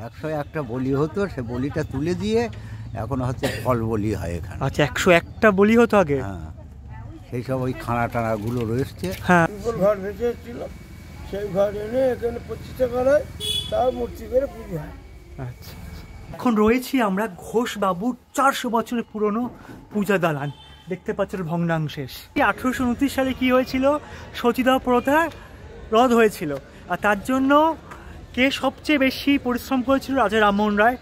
101টা বলি হতো, সে বলিটা তুলে দিয়ে এখন হচ্ছে ফল বলি হয় এখানে। আচ্ছা, 101টা বলি হতো আগে? হ্যাঁ, সেই সব ওই খানা টানাগুলো রয়েছে। হ্যাঁ, ঘর ভেসে এসেছিল, সেই ঘর এনে এখানে প্রতিষ্ঠা করা হয়, তার মূর্তি করে পুজো হয়। আচ্ছা, এখন রয়েছি আমরা ঘোষবাবুর 400 বছরের পুরনো পূজা দালান। দেখতে পাচ্ছেন ভগ্নাংশেষ। 1829 সালে কি হয়েছিল, সতীদাহ প্রথা রদ হয়েছিল, আর তার জন্য কে সবচেয়ে বেশি পরিশ্রম করেছিল? রাজা রামমোহন রায়।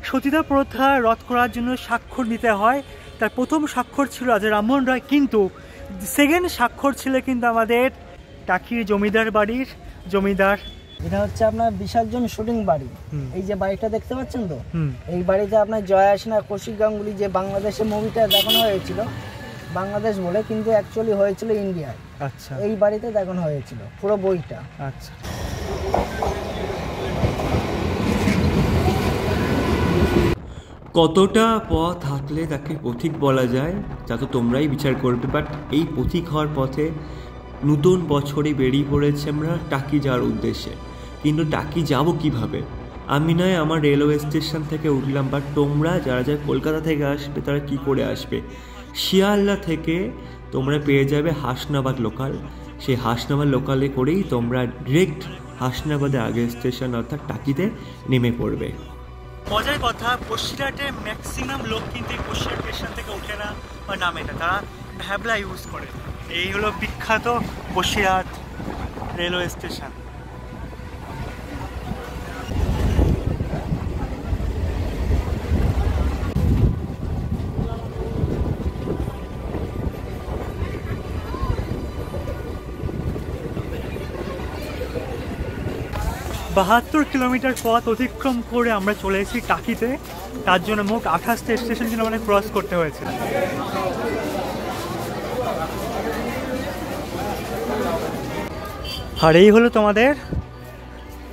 সতীদাহ প্রথা রদ করার জন্য স্বাক্ষর দিতে হয়, তার প্রথম স্বাক্ষর ছিল রাজা রামমোহন রায়, কিন্তু সেকেন্ড স্বাক্ষর ছিল কিন্তু আমাদের টাকির জমিদার বাড়ির জমিদার। এটা হচ্ছে আপনার বিসর্জন শুটিং বাড়ি। এই যে বাড়িটা দেখতে পাচ্ছেন তো, এই বাড়িতে আপনার জয়া সিনহা, কৌশিক গাঙ্গুলি যে বাংলাদেশের মুভিটা দেখানো হয়েছিল, বাংলাদেশ বলে কিন্তু অ্যাকচুয়ালি হয়েছিল ইন্ডিয়ায়। আচ্ছা, এই বাড়িতে দেখানো হয়েছিল পুরো বইটা। আচ্ছা, কতটা পথ হাঁটলে তাকে পথিক বলা যায় তা তো তোমরাই বিচার করবে। বাট এই পথিক হওয়ার পথে নতুন বছরে বেরিয়ে পড়েছে আমরা টাকি যাওয়ার উদ্দেশ্যে। কিন্তু টাকি যাব কিভাবে? আমি নয় আমার রেলওয়ে স্টেশন থেকে উঠলাম, বাট তোমরা যারা যারা কলকাতা থেকে আসবে তারা কি করে আসবে? শিয়ালদা থেকে তোমরা পেয়ে যাবে হাসনাবাদ লোকাল। সেই হাসনাবাদ লোকালে করেই তোমরা ডিরেক্ট হাসনাবাদের আগের স্টেশন অর্থাৎ টাকিতে নেমে পড়বে। মজার কথা, বসিরহাটের ম্যাক্সিমাম লোক কিন্তু এই বসিরহাট স্টেশন থেকে ওঠে না বা নামে না, তারা ভ্যাবলা ইউজ করে। এই হলো বিখ্যাত বসিরহাট রেলওয়ে স্টেশন। 72 কিলোমিটার পথ অতিক্রম করে আমরা চলে এসেছি টাকিতে। তার জন্য মোট 28টা স্টেশন কিন্তু আমাদের ক্রস করতে হয়েছে। আর এই হলো তোমাদের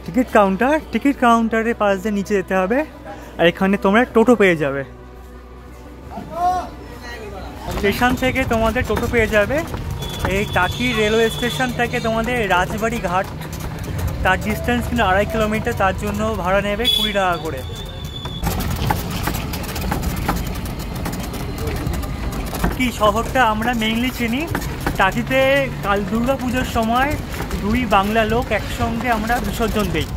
টিকিট কাউন্টার। টিকিট কাউন্টারের পাশ দিয়ে নিচে যেতে হবে, আর এখানে তোমরা টোটো পেয়ে যাবে। স্টেশন থেকে তোমাদের টোটো পেয়ে যাবে। এই টাকি রেলওয়ে স্টেশন থেকে তোমাদের রাজবাড়ি ঘাট, তার ডিস্টেন্স কিন্তু 2.5 কিলোমিটার, তার জন্য ভাড়া নেবে 20 টাকা করে। কি শহরটা আমরা মেইনলি চিনি, টাকিতে কাল দুর্গা পুজোর সময় 2 বাংলা লোক একসঙ্গে আমরা বিসর্জন দিই।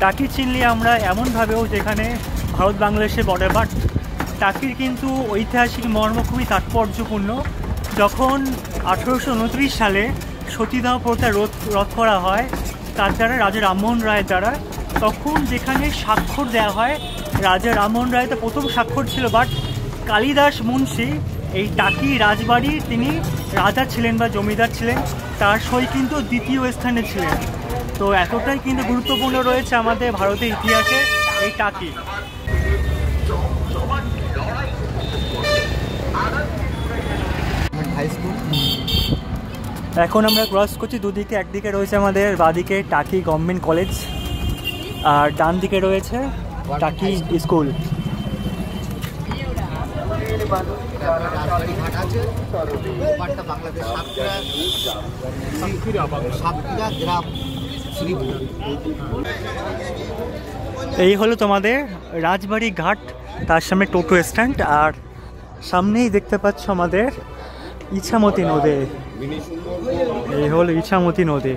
টাকি চিনলি আমরা এমনভাবেও যেখানে ভারত বাংলাদেশের বর্ডার, বাট টাকির কিন্তু ঐতিহাসিক মর্ম খুবই তাৎপর্যপূর্ণ। যখন 1829 সালে সতীদাহ প্রথা রদ করা হয় তার দ্বারা, রাজা রামমোহন রায়ের দ্বারা, তখন যেখানে স্বাক্ষর দেওয়া হয়, রাজা রামমোহন রায় তো প্রথম স্বাক্ষর ছিল, বাট কালিদাস মুন্সি এই টাকি রাজবাড়ি তিনি রাজা ছিলেন বা জমিদার ছিলেন, তার সই কিন্তু দ্বিতীয় স্থানে ছিলেন। তো এতটাই কিন্তু গুরুত্বপূর্ণ রয়েছে আমাদের ভারতের ইতিহাসে এই টাকি। এখন আমরা ক্রস করছি দুদিকে। একদিকে রয়েছে আমাদের বাঁদিকে টাকি গভর্নমেন্ট কলেজ, আর ডান দিকে রয়েছে টাকি স্কুল। এই হলো তোমাদের রাজবাড়ি ঘাট, তার সামনে টোটো স্ট্যান্ড, আর সামনেই দেখতে পাচ্ছ আমাদের ইছামতি নদী। এই হলো ইছামতি নদী।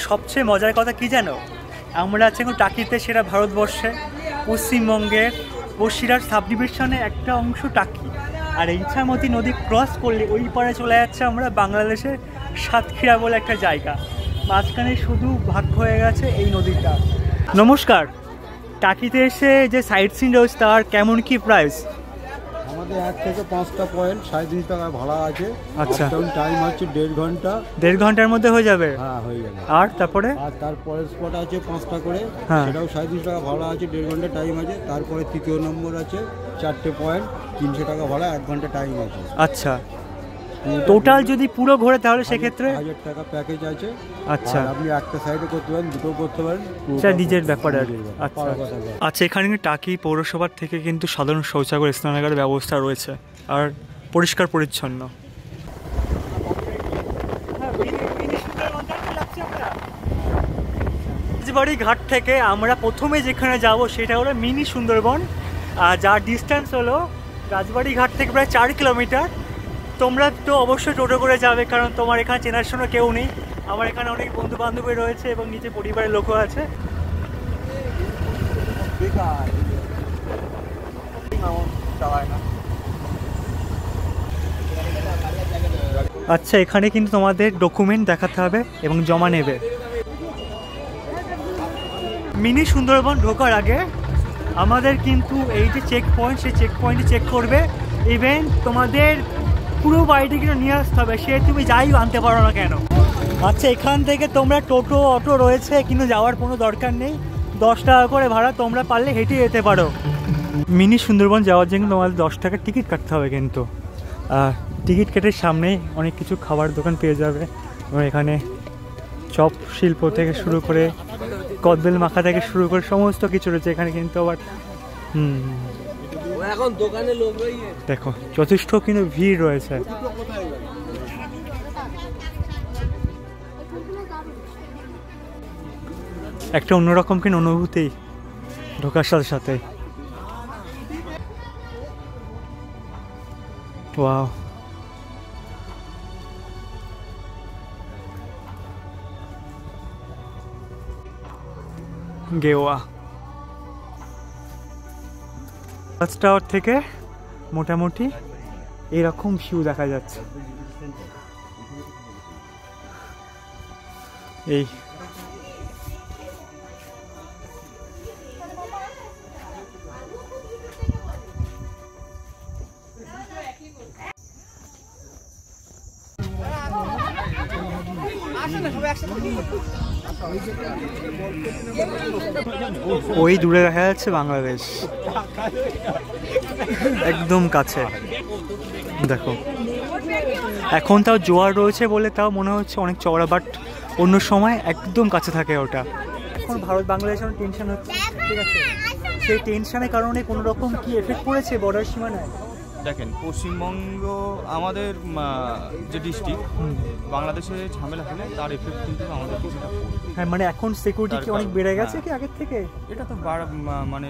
সবচেয়ে মজার কথা কি জানো, আমরা আছি এখন টাকিতে, সেটা ভারতবর্ষে পশ্চিমবঙ্গের বসিরহাট সাব ডিভিশনে একটা অংশ টাকি। আর ইছামতি নদী ক্রস করলে ওই পারে চলে যাচ্ছে আমরা বাংলাদেশের সাতক্ষীরা বলে একটা জায়গা। মাঝখানে শুধু ভাগ হয়ে গেছে এই নদীটা। নমস্কার, টাকিতে এসে যে সাইট সিন রয়েছে তার কেমন কি প্রাইস? আমাদের 1 থেকে 5টা পয়েন্ট 3.5 টাকা ভাড়া আছে। আচ্ছা, টাইম হচ্ছে 1.5 ঘন্টা। 1.5 ঘন্টার মধ্যে হয়ে যাবে? হ্যাঁ, হয়ে যাবে। আর তারপরে তারপরের স্পট আছে 5টা করে, হ্যাঁ, সেটাও 3.5 টাকা ভাড়া আছে, 1.5 ঘন্টা টাইম আছে। তারপরে তৃতীয় নম্বর আছে 4টে পয়েন্ট, 300 টাকা ভাড়া, 1 ঘন্টা টাইম আছে। আচ্ছা, টোটাল যদি পুরো ঘোরে তাহলে সেক্ষেত্রে 1000 টাকা প্যাকেজ আছে। আচ্ছা, আপনি একটা সাইডে করতে পারেন, দুটো করতে পারেন, সেটা নিজের ব্যাপার। আচ্ছা আচ্ছা, এখানে টাকি পৌরসভার থেকে কিন্তু সাধারণ শৌচাগার, স্নানাগারের ব্যবস্থা রয়েছে, আর পরিষ্কার পরিচ্ছন্ন। রাজবাড়ি ঘাট থেকে আমরা প্রথমে যেখানে যাব সেটা হলো মিনি সুন্দরবন, আর যার ডিস্টেন্স হলো রাজবাড়ি ঘাট থেকে প্রায় 4 কিলোমিটার। তোমরা তো অবশ্যই টোটো করে যাবে, কারণ তোমার এখানে চেনাশোনা কেউ নেই। আমার এখানে অনেক বন্ধু বান্ধবী রয়েছে এবং নিচে পরিবারের লোকও আছে। আচ্ছা, এখানে কিন্তু তোমাদের ডকুমেন্ট দেখাতে হবে এবং জমা নেবে। মিনি সুন্দরবন ঢোকার আগে আমাদের কিন্তু এই যে চেক পয়েন্ট, সেই চেক পয়েন্টে চেক করবে। ইভেন তোমাদের পুরো বাড়িতে কিন্তু নিয়ে আসতে হবে, সে তুমি যাই আনতে পারো না কেন। আচ্ছা, এখান থেকে তোমরা টোটো অটো রয়েছে, কিন্তু যাওয়ার কোনো দরকার নেই। 10 টাকা করে ভাড়া, তোমরা পারলে হেঁটে যেতে পারো। মিনি সুন্দরবন যাওয়ার জন্য তোমাদের 10 টাকার টিকিট কাটতে হবে কিন্তু। টিকিট কেটের সামনেই অনেক কিছু খাবার দোকান পেয়ে যাবে। এবং এখানে চপ শিল্প থেকে শুরু করে কদবেল মাখা থেকে শুরু করে সমস্ত কিছু রয়েছে এখানে কিন্তু। আবার এখন দোকানে লোক দেখো যথেষ্ট কিন্তু ভিড় রয়েছে। একটা অন্যরকম কিন্তু অনুভূতি ঢোকার সাথে সাথে। ওয়াও, গেওয়া ওয়াচ টাওয়ার থেকে মোটামুটি এরকম ভিউ দেখা যাচ্ছে। এই ওই দূরে দেখা যাচ্ছে বাংলাদেশ, একদম কাছে। দেখো এখন তাও জোয়ার রয়েছে বলে তাও মনে হচ্ছে অনেক চওড়া, বাট অন্য সময় একদম কাছে থাকে ওটা। এখন ভারত বাংলাদেশের টেনশন হচ্ছে, ঠিক আছে, সেই টেনশনের কারণে কোনো রকম কি এফেক্ট পড়েছে বর্ডার সীমানায়? দেখেন, পশ্চিমবঙ্গ আমাদের যে ডিস্ট্রিক্ট, বাংলাদেশে ঝামেলা হলে তার এফেক্ট কিন্তু আমাদের কিছুটা পড়বে। হ্যাঁ, মানে এখন সিকিউরিটি কি অনেক বেড়ে গেছে কি আগের থেকে? এটা তো মানে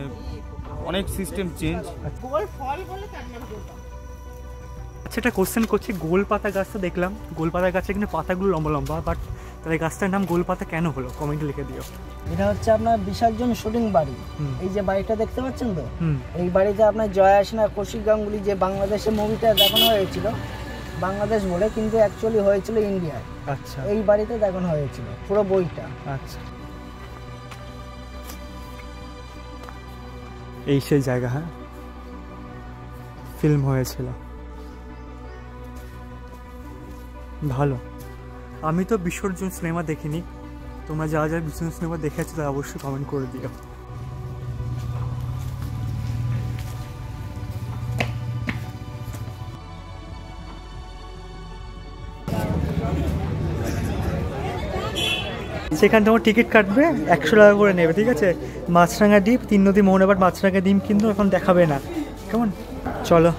অনেক সিস্টেম চেঞ্জ। আচ্ছা, একটা কোশ্চেন করছি, গোলপাতা গাছটা দেখলাম, গোলপাতা গাছে কিন্তু পাতাগুলো লম্বা লম্বা, বাট তাহলে গাছটার নাম গোলপাতা কেন হলো? কমেন্টে লিখে দিও। এটা হচ্ছে আপনার বিসর্জন শুটিং বাড়ি। এই যে বাড়িটা দেখতে পাচ্ছেন তো, এই বাড়িতে আপনার জয়া সিনহা, কৌশিক গাঙ্গুলি যে বাংলাদেশে মুভিটা দেখানো হয়েছিল বাংলাদেশ বলে, কিন্তু অ্যাকচুয়ালি হয়েছিল ইন্ডিয়ায়। আচ্ছা, এই বাড়িতে দেখানো হয়েছিল পুরো বইটা। আচ্ছা, এই সেই জায়গা, হ্যাঁ, ফিল্ম হয়েছিল। ভালো। আমি তো বিসর্জন সিনেমা দেখিনি, তোমরা যারা যারা বিসর্জন সিনেমা দেখেছো তারা অবশ্যই কমেন্ট করে দিও। সেখানে তোমার টিকিট কাটবে, 100 টাকা করে নেবে, ঠিক আছে। মাছরাঙা দ্বীপ, 3 নদী মোহনাবাদ মাছরাঙা দ্বীপ কিন্তু এখন দেখাবে না, কেমন? চলো।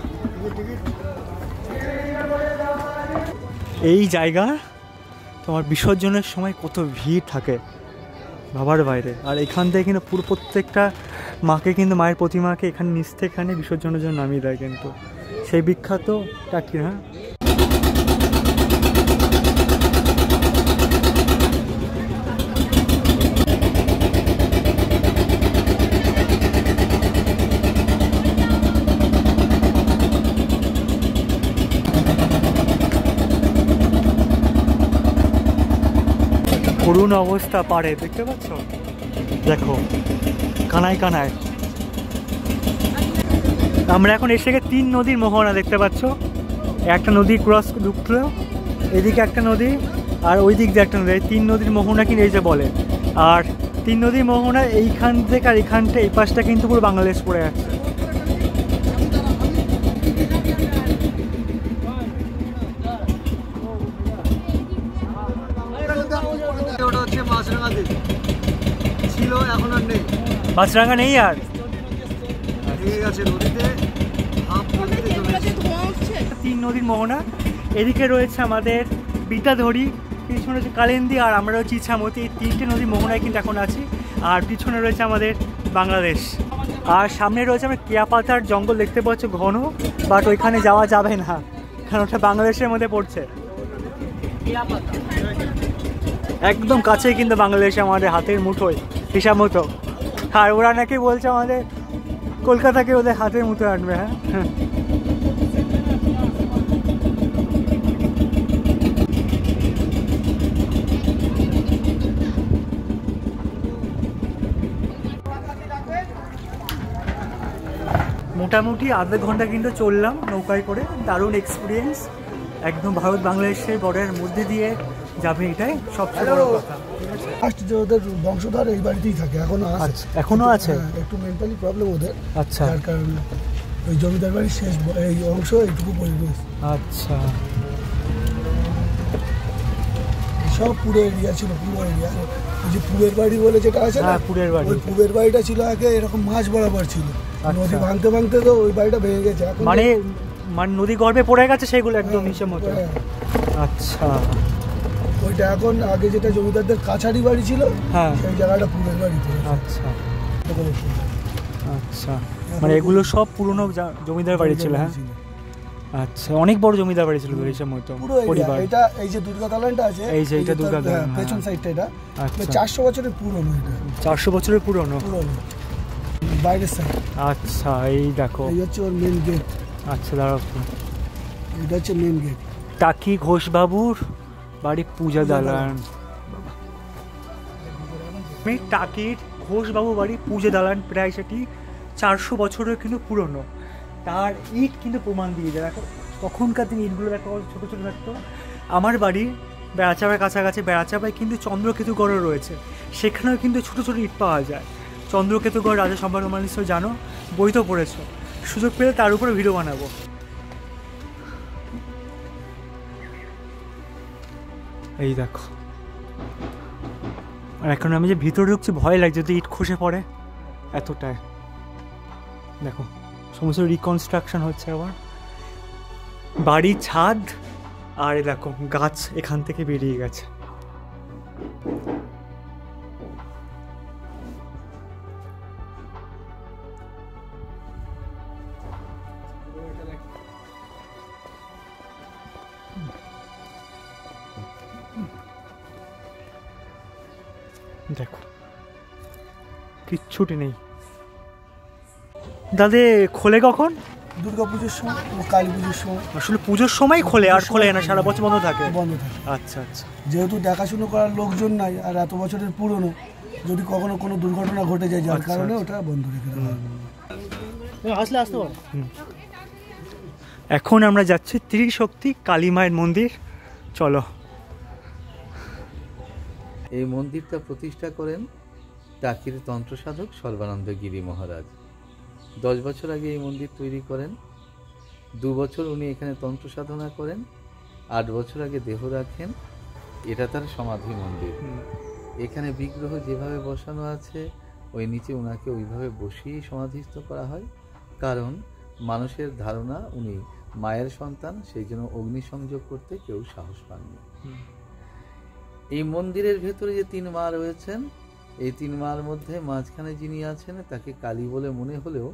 এই জায়গা তোমার বিসর্জনের সময় কত ভিড় থাকে বাবার বাইরে। আর এখান থেকে কিন্তু পুরো প্রত্যেকটা মাকে কিন্তু, মায়ের প্রতিমাকে এখানে নিচ থেকে এখানে বিসর্জনের জন্য নামিয়ে দেয় কিন্তু, সেই বিখ্যাত টাকি। হ্যাঁ, করুণ অবস্থা পারে, দেখতে পাচ্ছ? দেখো কানায় কানায়। আমরা এখন এসে গিয়ে 3 নদীর মোহনা দেখতে পাচ্ছ। একটা নদী ক্রস ঢুকলো, এদিকে একটা নদী আর ওই দিক দিয়ে একটা নদী। 3 নদীর মোহনা কিন্তু এই যে বলে। আর 3 নদীর মোহনা এইখান থেকে আর এইখানটা, এই পাশটা কিন্তু পুরো বাংলাদেশ পড়ে আছে। ছিল, এখন আর নেই। মাছরাঙা নেই আর, ঠিক আছে, নদীতে 3 নদীর মোহনা। এদিকে রয়েছে আমাদের বিদ্যাধরী পিছনে রয়েছে কালিন্দী, আর আমরা রয়েছে ইছামতি। এই 3টে নদী মোহনায় কিন্তু এখন আছি। আর পিছনে রয়েছে আমাদের বাংলাদেশ, আর সামনে রয়েছে আমরা কেয়াপাতার জঙ্গল দেখতে পাচ্ছি ঘন, বাট ওইখানে যাওয়া যাবে না কারণ ওটা বাংলাদেশের মধ্যে পড়ছে। একদম কাছেই কিন্তু বাংলাদেশে, আমাদের হাতের মুঠোয় হিসাব মতো। আর ওরা নাকি বলছে আমাদের কলকাতাকে ওদের হাতের মুঠোয় আনবে। হ্যাঁ, মোটামুটি আধা ঘন্টা কিন্তু চললাম নৌকায় করে। দারুণ এক্সপিরিয়েন্স, একদম ভারত বাংলাদেশের বর্ডারের মধ্যে দিয়ে যাবে, এটাই সবচেয়ে বড় কথা। ফার্স্ট যে ওদের বংশধর এই বাড়িতেই থাকে, এখনো আছে। এখনো আছে? একটু মেন্টালি প্রবলেম ওদের। আচ্ছা, যার কারণে ওই জমিদার বাড়ির শেষ এই অংশ এইটুকু পড়ে রয়েছে। আচ্ছা, সব পুরো এরিয়া ছিল, পুরো এরিয়া। ওই যে পুবের বাড়ি বলে যেটা আছে না, পুবের বাড়ি, ওই পুবের বাড়িটা ছিল আগে এরকম মাছ বরাবর ছিল। নদী ভাঙতে ভাঙতে তো ওই বাড়িটা ভেঙে গেছে। মানে নদী গর্ভে পড়ে গেছে সেগুলো একদম নিচের মতো। আচ্ছা, ওইটা এখন আগে যেটা জমিদারদের কাছারি বাড়ি ছিল, হ্যাঁ, সেই জায়গাটা পুবের বাড়ি। আচ্ছা আচ্ছা, মানে এগুলো সব পুরনো জমিদার বাড়ি ছিল। হ্যাঁ, আচ্ছা, অনেক বড় জমিদার বাড়ি ছিল হিসাব মতো। পুরো এটা এই যে দুর্গা দালানটা আছে, এই যে এটা দুর্গা দালান, পেছন সাইডটা, এটা আচ্ছা 400 বছরের পুরনো। এটা 400 বছরের পুরনো বাইরের সাইড। আচ্ছা, এই দেখো, এই হচ্ছে ওর মেন গেট। আচ্ছা, দাঁড়াও, এটা হচ্ছে মেন গেট। টাকি ঘোষবাবুর বাড়ি পূজা দালান। টাকির ঘোষবাবু বাড়ি পূজা দালান, প্রায় সেটি 400 বছরের কিন্তু পুরনো। তার ইট কিন্তু প্রমাণ দিয়ে যায়। দেখো তখনকার দিন ইটগুলো দেখো ছোটো ছোটো থাকতো। আমার বাড়ি বেড়াচাপার কাছাকাছি, বেড়াচাপায় কিন্তু চন্দ্রকেতুগড়ও রয়েছে, সেখানেও কিন্তু ছোটো ছোটো ইট পাওয়া যায়। চন্দ্রকেতুগড় রাজা সম্রাট তোমরা নিশ্চয় জানো, বই তো পড়েছো। সুযোগ পেলে তার উপরে ভিডিও বানাবো। এই দেখো, আর এখন আমি যে ভিতরে ঢুকছি ভয় লাগছে যদি ইট খসে পড়ে, এতটাই। দেখো সমস্ত রিকনস্ট্রাকশন হচ্ছে আবার, বাড়ির ছাদ, আর দেখো গাছ এখান থেকে বেরিয়ে গেছে। দেখো কিচ্ছুটি নেই। দাদা খোলে কখন? দুর্গা পুজোর সময়, কালী পুজোর সময়। আসলে পুজোর সময় খোলে, আর খোলে না সারা বছর বন্ধ থাকে? বন্ধ থাকে। আচ্ছা আচ্ছা, যেহেতু দেখাশুনো করার লোকজন নাই, আর এত বছরের পুরনো, যদি কখনো কোনো দুর্ঘটনা ঘটে যায় যার কারণে ওটা বন্ধ রেখে দেওয়া হয়। আসলে আসতে পারো। এখন আমরা যাচ্ছি ত্রিশক্তি কালী মায়ের মন্দির, চলো। এই মন্দিরটা প্রতিষ্ঠা করেন টাকির তন্ত্রসাধক সর্বানন্দ গিরি মহারাজ। 10 বছর আগে এই মন্দির তৈরি করেন। 2 বছর উনি এখানে তন্ত্র সাধনা করেন, 8 বছর আগে দেহ রাখেন। এটা তার সমাধি মন্দির। এখানে বিগ্রহ যেভাবে বসানো আছে, ওই নিচে ওনাকে ওইভাবে বসিয়েই সমাধিস্থ করা হয়, কারণ মানুষের ধারণা উনি মায়ের সন্তান, সেই জন্য অগ্নিসংযোগ করতে কেউ সাহস পাননি। এই মন্দিরের ভেতরে যে 3 মা রয়েছেন, এই 3 মার মধ্যে মাঝখানে যিনি আছেন তাকে কালী বলে মনে হলেও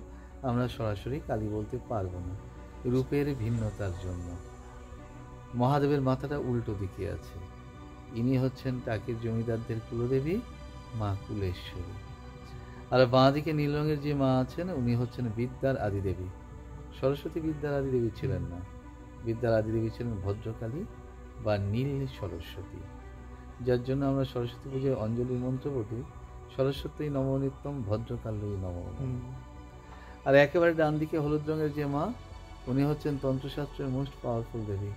আমরা সরাসরি কালী বলতে পারবো না, রূপের ভিন্নতার জন্য। মহাদেবের মাথাটা উল্টো দিকে আছে। ইনি হচ্ছেন টাকির জমিদারদের কুলদেবী মা কুলেশ্বরী। আর বাঁ দিকে নীল রঙের যে মা আছেন উনি হচ্ছেন বিদ্যার আদিদেবী। সরস্বতী বিদ্যার আদিদেবী ছিলেন না, বিদ্যার আদিদেবী ছিলেন ভদ্রকালী বা নীল সরস্বতী। যার জন্য আমরা সরস্বতী পুজোয় অঞ্জলির মন্ত্র পড়ি, সরস্বতী নমনিত্যম ভদ্রকালী নম। আর একেবারে ডান দিকে হলুদ রঙের যে মা, উনি হচ্ছেন তন্ত্রশাস্ত্রের মোস্ট পাওয়ারফুল দেবী।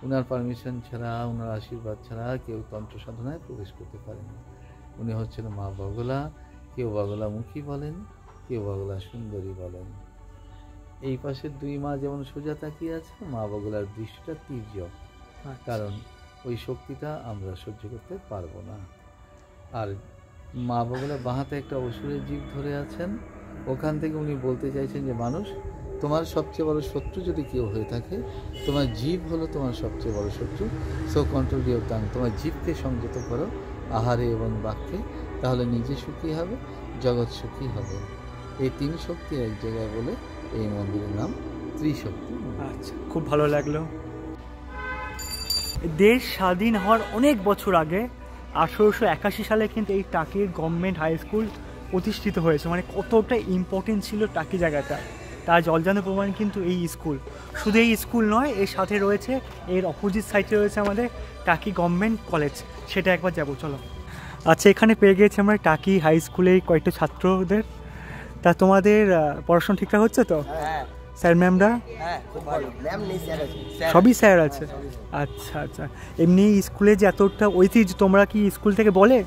উনার পারমিশন ছাড়া, উনার আশীর্বাদ ছাড়া কেউ তন্ত্র সাধনায় প্রবেশ করতে পারে না। উনি হচ্ছেন মা বগলা। কেউ বগলামুখী বলেন, কেউ বগলা সুন্দরী বলেন। এই পাশের 2 মা যেমন সোজা তাকিয়ে আছে, মা বগলার দৃষ্টিটা তীর্যক, কারণ ওই শক্তিটা আমরা সহ্য করতে পারবো না। আর মা বগলা বাঁ হাতে একটা অসুরের জীব ধরে আছেন, ওখান থেকে উনি বলতে চাইছেন যে মানুষ, তোমার সবচেয়ে বড় শত্রু যদি কেউ হয়ে থাকে, তোমার জিভ হলো তোমার সবচেয়ে বড় শত্রু। সো কন্ট্রোল ইওর টাং, তোমার জিভকে সংযত করো আহারে এবং বাক্যে, তাহলে নিজে সুখী হবে, জগৎ সুখী হবে। এই 3 শক্তি এক জায়গায় বলে এই মন্দিরের নাম ত্রিশক্তি। আচ্ছা, খুব ভালো লাগলো। দেশ স্বাধীন হওয়ার অনেক বছর আগে 1881 সালে কিন্তু এই টাকির গভর্নমেন্ট হাই স্কুল প্রতিষ্ঠিত হয়েছে। মানে কতটা ইম্পর্টেন্ট ছিল টাকি জায়গাটা, তার জলজান্ত প্রমাণ কিন্তু এই স্কুল। শুধু এই স্কুল নয়, এর সাথে রয়েছে, এর অপোজিট সাইডে রয়েছে আমাদের টাকি গভর্নমেন্ট কলেজ, সেটা একবার যাবো চলো। আচ্ছা, এখানে পেয়ে গিয়েছি আমরা টাকি হাই স্কুলের কয়েকটা ছাত্রদের। তা তোমাদের পড়াশোনা ঠিকঠাক হচ্ছে তো? স্যার ম্যামরা সবই স্যার আছে? আচ্ছা আচ্ছা। এমনি স্কুলে যে এতটা ঐতিহ্য, তোমরা কি স্কুল থেকে বলে?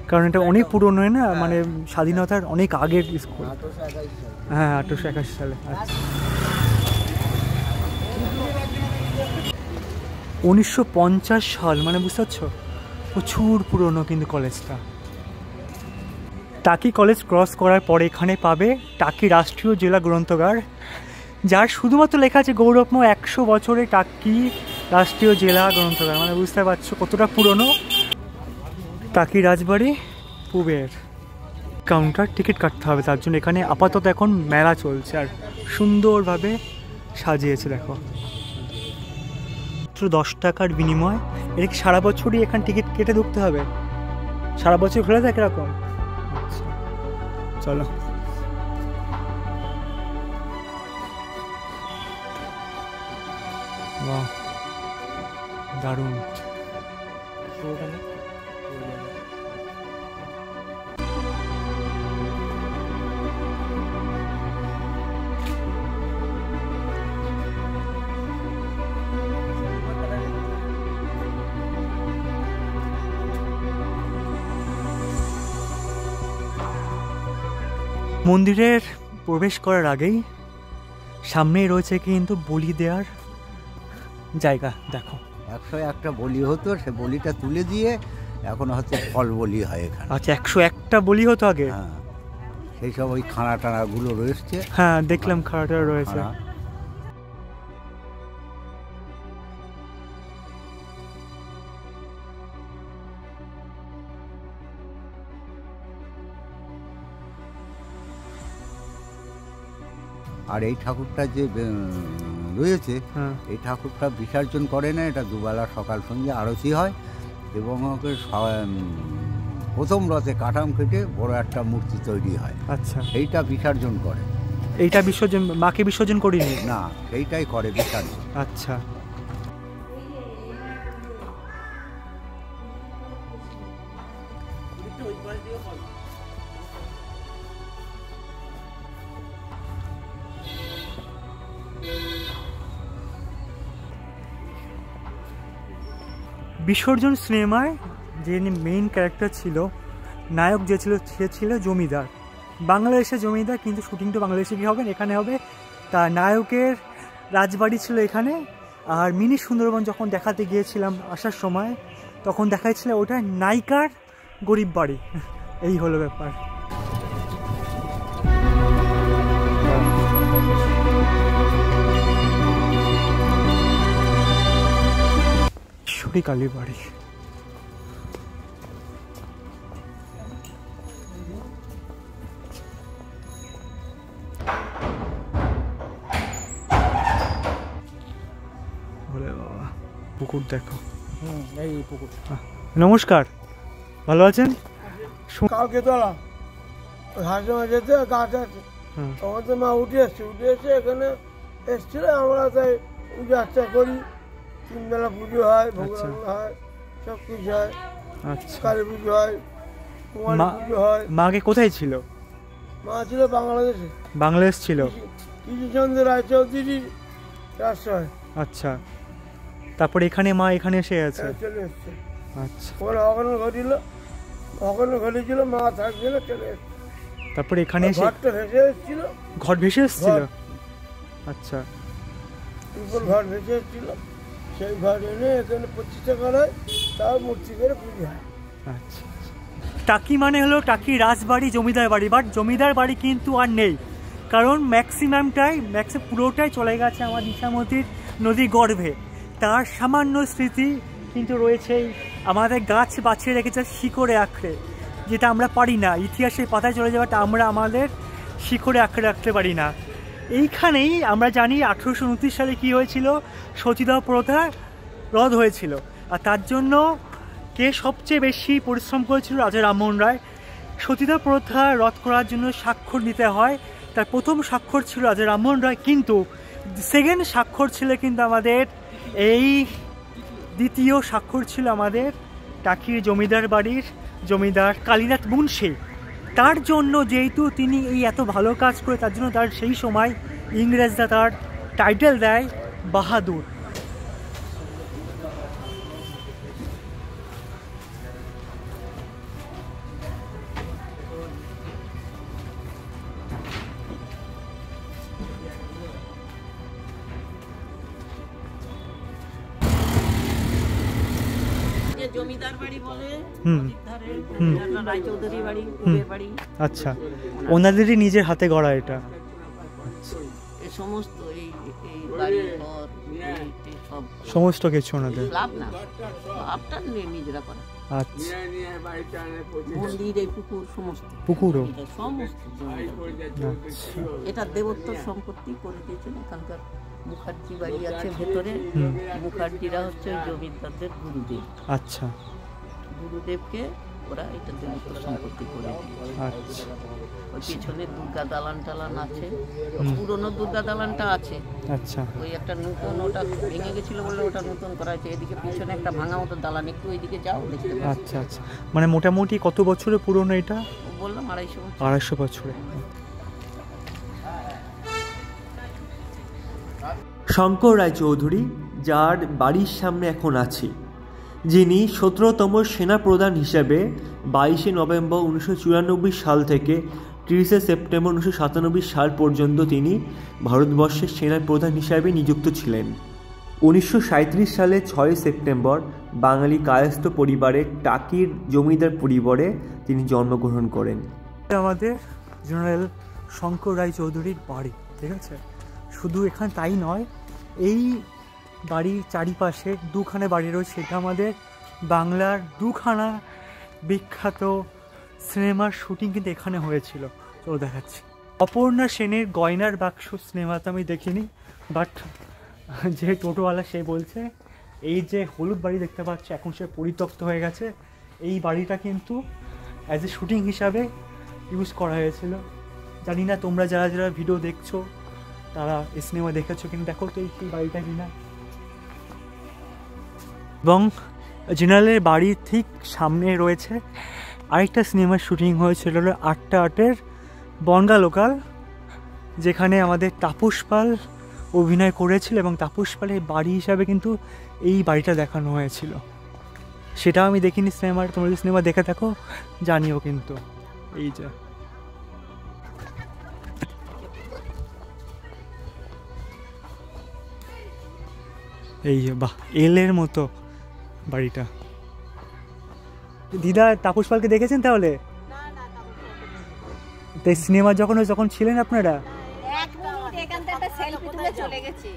কারণ এটা অনেক পুরনো না, মানে স্বাধীনতার অনেক আগের স্কুল। হ্যাঁ, 1881 সালে। আচ্ছা, 1950 সাল, মানে বুঝতে পারছো প্রচুর পুরনো কিন্তু কলেজটা। টাকি কলেজ ক্রস করার পরে এখানে পাবে টাকি রাষ্ট্রীয় জেলা গ্রন্থাগার, যার শুধুমাত্র লেখা আছে গৌরবময় 100 বছরে টাকি রাষ্ট্রীয় জেলা গ্রন্থাগার। মানে বুঝতে পারছো কতটা পুরনো। টাকি রাজবাড়ি পূবের কাউন্টার, টিকিট কাটতে হবে, তার জন্য এখানে আপাতত এখন মেলা চলছে আর সুন্দরভাবে সাজিয়েছে। দেখো, মাত্র 10 টাকার বিনিময়। এর সারা বছরই এখানে টিকিট কেটে ঢুকতে হবে? সারা বছর খোলা থাকে এরকম? আচ্ছা, চলো। বাহ, দারুণ। মন্দিরের প্রবেশ করার আগেই সামনেই রয়েছে কিন্তু বলি দেওয়ার জায়গা। দেখো, 101টা বলি হতো, সে বলিটা তুলে দিয়ে এখন হচ্ছে ফল বলি হয় এখানে। আচ্ছা, 101টা বলি হতো আগে? হ্যাঁ, সেই সব ওই খানা টানাগুলো রয়েছে। হ্যাঁ, দেখলাম খানাটা রয়েছে। আর এই ঠাকুরটা যে রয়েছে, এই ঠাকুরটা বিসর্জন করে না, এটা দুবেলা সকাল সন্ধ্যে আরতি হয় এবং ওকে প্রথম রথে কাঠাম কেটে বড় একটা মূর্তি তৈরি হয়। আচ্ছা, এইটা বিসর্জন করে। এইটা বিসর্জন, মাকে বিসর্জন করিনি? না, এইটাই করে বিসর্জন। আচ্ছা, বিসর্জন সিনেমায় যে মেইন ক্যারেক্টার ছিল, নায়ক যে ছিল, সে ছিল জমিদার, বাংলাদেশের জমিদার। কিন্তু শুটিংটা বাংলাদেশে কী হবে, এখানে হবে। তার নায়কের রাজবাড়ি ছিল এখানে। আর মিনি সুন্দরবন যখন দেখাতে গিয়েছিলাম আসার সময়, তখন দেখাচ্ছিল ওটা নায়িকার গরিব বাড়ি। এই হলো ব্যাপার। কালী বাড়ি। পুকুর দেখো, এই পুকুর। নমস্কার, ভালো আছেন? কালকে তোলা হাসে মাঝেতে গাছ আছে, আমাদের মা উঠে এসছে এখানে এসছিল। আমরা তাই পূজা আর্চা করি, 3 বেলা পুজো হয়, ভোগ হয়, সব কিছু হয়। আচ্ছা, কালী পুজো হয়, কুমারী পুজো হয়। মাকে কোথায় ছিল? মা ছিল বাংলাদেশে। বাংলাদেশ ছিল? কৃষ্ণচন্দ্র রায়চৌধুরীর আশ্রয়। আচ্ছা, তারপর এখানে মা এখানে এসে গেছে? চলে এসছে। আচ্ছা, ওখানে অঘটন ঘটেছিল, মা থাকছিল, চলে এসছে। তারপর এখানে এসে ঘরটা ভেসে এসেছিল। ঘর ভেসে এসেছিল? আচ্ছা, ঘর ভেসে এসেছিল, সেই ঘর এনে এখানে প্রতিষ্ঠা করা হয়, তার মূর্তি করে পুজো হয়। আচ্ছা, টাকি মানে হলো টাকি রাজবাড়ি, জমিদার বাড়ি, বাট জমিদার বাড়ি কিন্তু আর নেই, কারণ পুরোটাই চলে গেছে আমার ইছামতির নদী গর্ভে। তার সামান্য স্মৃতি কিন্তু রয়েছে আমাদের গাছ বাছিয়ে রেখেছে শিকড়ে আঁকড়ে, যেটা আমরা পারি না, ইতিহাসের পাতায় চলে যাওয়াটা আমরা আমাদের শিকড়ে আঁকড়ে রাখতে পারি না। এইখানেই আমরা জানি 1829 সালে কি হয়েছিল, সতীদাহ প্রথা রদ হয়েছিল, আর তার জন্য কে সবচেয়ে বেশি পরিশ্রম করেছিল? রাজা রামমোহন রায়। সতীদাহ প্রথা রদ করার জন্য স্বাক্ষর দিতে হয়, তার প্রথম স্বাক্ষর ছিল রাজা রামমোহন রায়, কিন্তু সেকেন্ড স্বাক্ষর ছিল কিন্তু আমাদের দ্বিতীয় স্বাক্ষর ছিল আমাদের টাকির জমিদার বাড়ির জমিদার কালীনাথ মুন্সী। তার জন্য যেহেতু তিনি এই এত ভালো কাজ করে, তার জন্য তার সেই সময় ইংরেজরা তার টাইটেল দেয় বাহাদুর। জমিদার বাড়ি বলে, রায়চৌধুরী বাড়ি, বাড়ি। আচ্ছা, ওনাদেরই নিজের হাতে গড়া এটা। এই সমস্ত এই বাড়ি ঘর সব সমস্ত কিছু ওনাদের, লাভটা নিজেরা করে। আচ্ছা, মন্দির, এই পুকুর, সমস্ত পুকুরও সমস্ত। এটা দেবোত্তর সম্পত্তি করে দিয়েছেন। এখানকার মুখার্জি বাড়ি আছে ভেতরে, মুখার্জিরা হচ্ছে জমিদারদের গুরুদেব। আচ্ছা, গুরুদেবকে ওরা এটা দেবোত্তর সম্পত্তি করে দিয়েছে। আচ্ছা, ওই পিছনে দুর্গা দালান টালান আছে, পুরনো দুর্গা দালানটা আছে। আচ্ছা, ওই একটা নতুন, ওটা ভেঙে গেছিল বলে ওটা নতুন করা হয়েছে। এদিকে পিছনে একটা ভাঙা মতো দালান, একটু ওইদিকে যাও দেখতে পাবে। আচ্ছা আচ্ছা, মানে মোটামুটি কত বছরের পুরনো এটা? বললাম 250 বছর। 250 বছরে। শঙ্কর রায়চৌধুরী, যার বাড়ির সামনে এখন আছি, যিনি 17তম সেনাপ্রধান হিসেবে 22শে নভেম্বর 1994 সাল থেকে 30শে সেপ্টেম্বর 1997 সাল পর্যন্ত তিনি ভারতবর্ষের সেনাপ্রধান হিসাবে নিযুক্ত ছিলেন। 1937 সালে 6 সেপ্টেম্বর বাঙালি কায়স্থ পরিবারের টাকির জমিদার পরিবারে তিনি জন্মগ্রহণ করেন। আমাদের জেনারেল শঙ্কর রায়চৌধুরীর বাড়ি, ঠিক আছে? শুধু এখানে তাই নয়, এই বাড়ির চারিপাশে দুখানে বাড়ি রয়েছে। সেটা আমাদের বাংলার দুখানা বিখ্যাত সিনেমার শুটিং কিন্তু এখানে হয়েছিল। চলো দেখাচ্ছি। অপর্ণা সেনের গয়নার বাক্স সিনেমাতে আমি দেখিনি, বাট যে টোটোওয়ালা সে বলছে এই যে হলুদ বাড়ি দেখতে পাচ্ছে এখন সে পরিত্যক্ত হয়ে গেছে, এই বাড়িটা কিন্তু অ্যাজ এ শুটিং হিসাবে ইউজ করা হয়েছিল। জানি না তোমরা যারা যারা ভিডিও দেখছো তারা এই সিনেমা দেখেছো, কিন্তু দেখো তো এই বাড়িটা কিনা। এবং জেনারেলের বাড়ির ঠিক সামনে রয়েছে আরেকটা সিনেমার শুটিং হয়েছিল 8টা 8-এর বনগা লোকাল, যেখানে আমাদের তাপস পাল অভিনয় করেছিল এবং তাপস পালের বাড়ি হিসাবে কিন্তু এই বাড়িটা দেখানো হয়েছিল। সেটাও আমি দেখিনি সিনেমার, তোমরা যদি সিনেমা দেখে থাকো জানিও কিন্তু। এই যে এই বাহ, এলের মতো বাড়িটা। দিদা তাপস পালকে দেখেছেন তাহলে? তাই সিনেমা যখন ছিলেন আপনারা? এক মিনিট এখান থেকে একটা সেলফি তুলে চলে গেছে।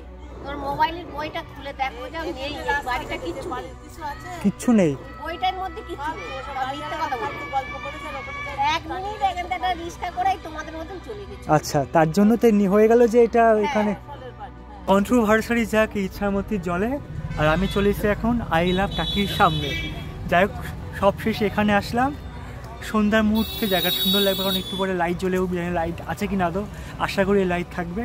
তোর মোবাইলের বইটা খুলে দেখো, যাও নেই এই বাড়িটা কিচ্ছু নেই। বইটার মধ্যে কিচ্ছু নেই, মিথ্যা কথা বলছো। গল্প করেছে এক মিনিট এখান থেকে একটা রিস্কা করেই তোমাদের মতন চলে গেছে। আচ্ছা, তার জন্য তো হয়ে গেল যে এটা এখানে কন্ট্রোভার্সারি যাক ইছামতির জলে। আর আমি চলেছি এখন আই লাভ টাকির সামনে। যাই হোক, সব শেষে এখানে আসলাম। সন্ধ্যার মুহূর্তে জায়গাটা সুন্দর লাগবে, কারণ একটু পরে লাইট জ্বলে উঠবে। লাইট আছে কি না তো, আশা করি লাইট থাকবে।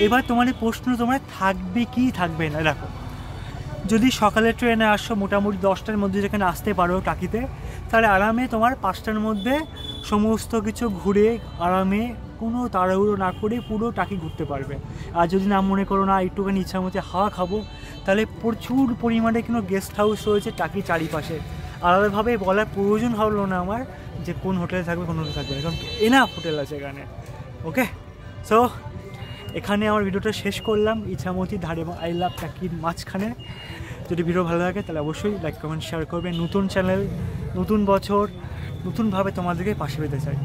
এবার তোমাদের প্রশ্ন, তোমার থাকবে কি থাকবে না। দেখো, যদি সকালের ট্রেনে আসো মোটামুটি 10টার মধ্যে যেখানে আসতে পারো টাকিতে, তাহলে আরামে তোমার 5টার মধ্যে সমস্ত কিছু ঘুরে আরামে কোনো তাড়াহুড়ো না করে পুরো টাকি ঘুরতে পারবে। আর যদি না মনে করো না একটুখানি ইচ্ছামতো হাওয়া খাবো, তাহলে প্রচুর পরিমাণে কিন্তু গেস্ট হাউস রয়েছে টাকির চারিপাশে। আলাদাভাবে বলার প্রয়োজন হলো না আমার যে কোন হোটেলে থাকবে কোন হোটেলে থাকবে না, কারণ এনাফ হোটেল আছে এখানে। ওকে, সো এখানে আমার ভিডিওটা শেষ করলাম ইছামতির ধারে এবং আই লাভ টাকির মাঝখানে। যদি ভিডিও ভালো লাগে তাহলে অবশ্যই লাইক কমেন্ট শেয়ার করবেন। নতুন চ্যানেল, নতুন বছর, নতুনভাবে তোমাদেরকে পাশে পেতে চাই।